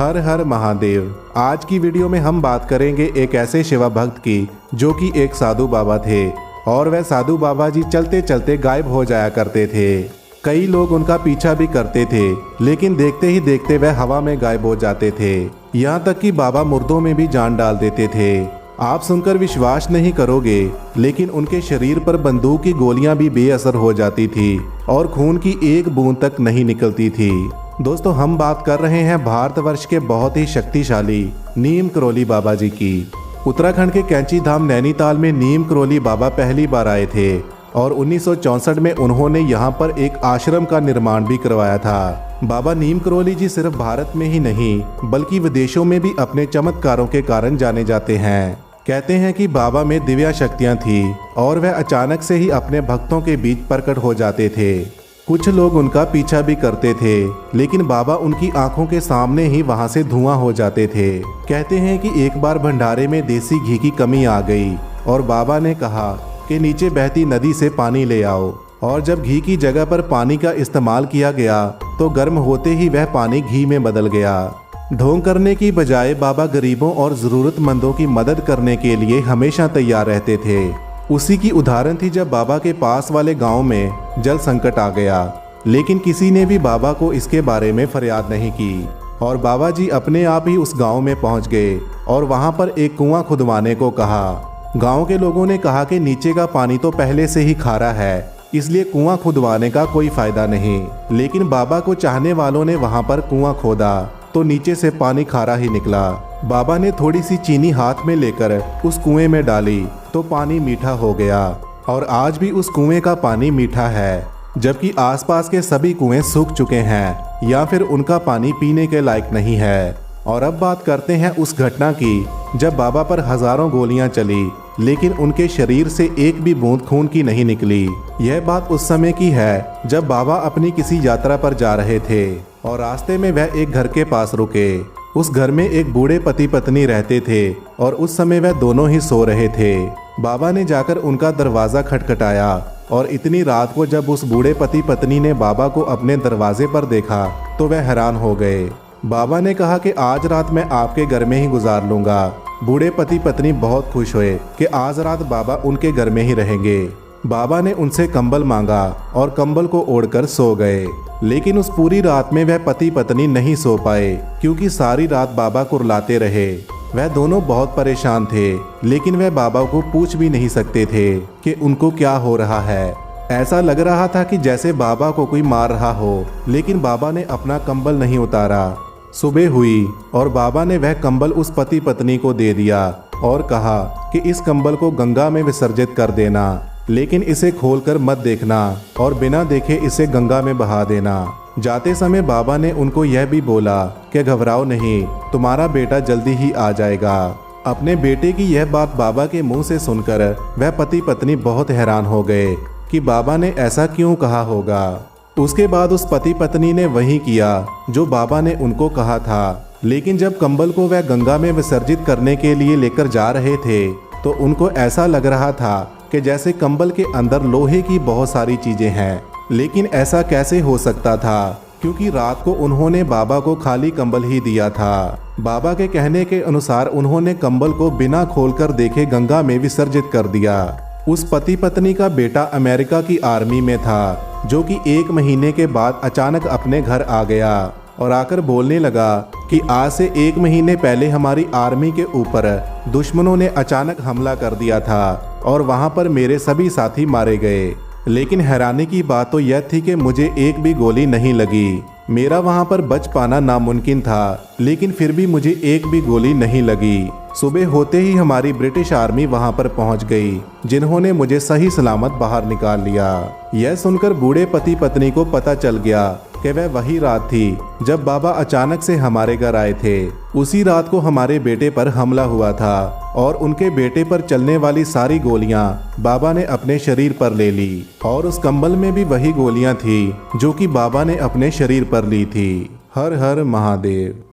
हर हर महादेव। आज की वीडियो में हम बात करेंगे एक ऐसे शिवा भक्त की जो कि एक साधु बाबा थे और वह साधु बाबा जी चलते चलते गायब हो जाया करते थे। कई लोग उनका पीछा भी करते थे लेकिन देखते ही देखते वह हवा में गायब हो जाते थे। यहाँ तक कि बाबा मुर्दों में भी जान डाल देते थे। आप सुनकर विश्वास नहीं करोगे लेकिन उनके शरीर पर बंदूक की गोलियां भी बेअसर हो जाती थी और खून की एक बूंद तक नहीं निकलती थी। दोस्तों, हम बात कर रहे हैं भारतवर्ष के बहुत ही शक्तिशाली नीम करोली बाबा जी की। उत्तराखंड के कैंची धाम नैनीताल में नीम करोली बाबा पहली बार आए थे और 1964 में उन्होंने यहाँ पर एक आश्रम का निर्माण भी करवाया था। बाबा नीम करोली जी सिर्फ भारत में ही नहीं बल्कि विदेशों में भी अपने चमत्कारों के कारण जाने जाते हैं। कहते हैं कि बाबा में दिव्य शक्तियां थी और वह अचानक से ही अपने भक्तों के बीच प्रकट हो जाते थे। कुछ लोग उनका पीछा भी करते थे लेकिन बाबा उनकी आंखों के सामने ही वहां से धुआं हो जाते थे। कहते हैं कि एक बार भंडारे में देसी घी की कमी आ गई और बाबा ने कहा कि नीचे बहती नदी से पानी ले आओ, और जब घी की जगह पर पानी का इस्तेमाल किया गया तो गर्म होते ही वह पानी घी में बदल गया। ढोंग करने की बजाय बाबा गरीबों और ज़रूरतमंदों की मदद करने के लिए हमेशा तैयार रहते थे। उसी की उदाहरण थी जब बाबा के पास वाले गांव में जल संकट आ गया लेकिन किसी ने भी बाबा को इसके बारे में फरियाद नहीं की और बाबा जी अपने आप ही उस गांव में पहुंच गए और वहां पर एक कुआं खुदवाने को कहा। गांव के लोगों ने कहा कि नीचे का पानी तो पहले से ही खारा है, इसलिए कुआं खुदवाने का कोई फायदा नहीं। लेकिन बाबा को चाहने वालों ने वहां पर कुआं खोदा तो नीचे से पानी खारा ही निकला। बाबा ने थोड़ी सी चीनी हाथ में लेकर उस कुएं में डाली तो पानी मीठा हो गया और आज भी उस कुएं का पानी मीठा है, जबकि आसपास के सभी कुएं सूख चुके हैं या फिर उनका पानी पीने के लायक नहीं है। और अब बात करते हैं उस घटना की जब बाबा पर हजारों गोलियां चली लेकिन उनके शरीर से एक भी बूंद खून की नहीं निकली। यह बात उस समय की है जब बाबा अपनी किसी यात्रा पर जा रहे थे और रास्ते में वह एक घर के पास रुके। उस घर में एक बूढ़े पति पत्नी रहते थे और उस समय वह दोनों ही सो रहे थे। बाबा ने जाकर उनका दरवाज़ा खटखटाया और इतनी रात को जब उस बूढ़े पति पत्नी ने बाबा को अपने दरवाजे पर देखा तो वह हैरान हो गए। बाबा ने कहा कि आज रात मैं आपके घर में ही गुजार लूँगा। बूढ़े पति पत्नी बहुत खुश हुए कि आज रात बाबा उनके घर में ही रहेंगे। बाबा ने उनसे कंबल मांगा और कंबल को ओढ़कर सो गए। लेकिन उस पूरी रात में वह पति पत्नी नहीं सो पाए क्योंकि सारी रात बाबा को रुलाते रहे। वह दोनों बहुत परेशान थे लेकिन वह बाबा को पूछ भी नहीं सकते थे कि उनको क्या हो रहा है। ऐसा लग रहा था कि जैसे बाबा को कोई मार रहा हो, लेकिन बाबा ने अपना कंबल नहीं उतारा। सुबह हुई और बाबा ने वह कंबल उस पति पत्नी को दे दिया और कहा कि इस कंबल को गंगा में विसर्जित कर देना, लेकिन इसे खोलकर मत देखना और बिना देखे इसे गंगा में बहा देना। जाते समय बाबा ने उनको यह भी बोला कि घबराओ नहीं, तुम्हारा बेटा जल्दी ही आ जाएगा। अपने बेटे की यह बात बाबा के मुंह से सुनकर वह पति पत्नी बहुत हैरान हो गए कि बाबा ने ऐसा क्यों कहा होगा। उसके बाद उस पति पत्नी ने वही किया जो बाबा ने उनको कहा था। लेकिन जब कंबल को वह गंगा में विसर्जित करने के लिए लेकर जा रहे थे तो उनको ऐसा लग रहा था कि जैसे कंबल के अंदर लोहे की बहुत सारी चीजें हैं। लेकिन ऐसा कैसे हो सकता था क्योंकि रात को उन्होंने बाबा को खाली कंबल ही दिया था। बाबा के कहने के अनुसार उन्होंने कंबल को बिना खोलकर देखे गंगा में विसर्जित कर दिया। उस पति पत्नी का बेटा अमेरिका की आर्मी में था जो कि 1 महीने के बाद अचानक अपने घर आ गया और आकर बोलने लगा कि आज से 1 महीने पहले हमारी आर्मी के ऊपर दुश्मनों ने अचानक हमला कर दिया था और वहां पर मेरे सभी साथी मारे गए। लेकिन हैरानी की बात तो यह थी कि मुझे एक भी गोली नहीं लगी। मेरा वहां पर बच पाना नामुमकिन था लेकिन फिर भी मुझे एक भी गोली नहीं लगी। सुबह होते ही हमारी ब्रिटिश आर्मी वहां पर पहुंच गई जिन्होंने मुझे सही सलामत बाहर निकाल लिया। यह सुनकर बूढ़े पति पत्नी को पता चल गया कि वह वही रात थी जब बाबा अचानक से हमारे घर आए थे। उसी रात को हमारे बेटे पर हमला हुआ था और उनके बेटे पर चलने वाली सारी गोलियां बाबा ने अपने शरीर पर ले ली और उस कंबल में भी वही गोलियां थी जो कि बाबा ने अपने शरीर पर ली थी। हर हर महादेव।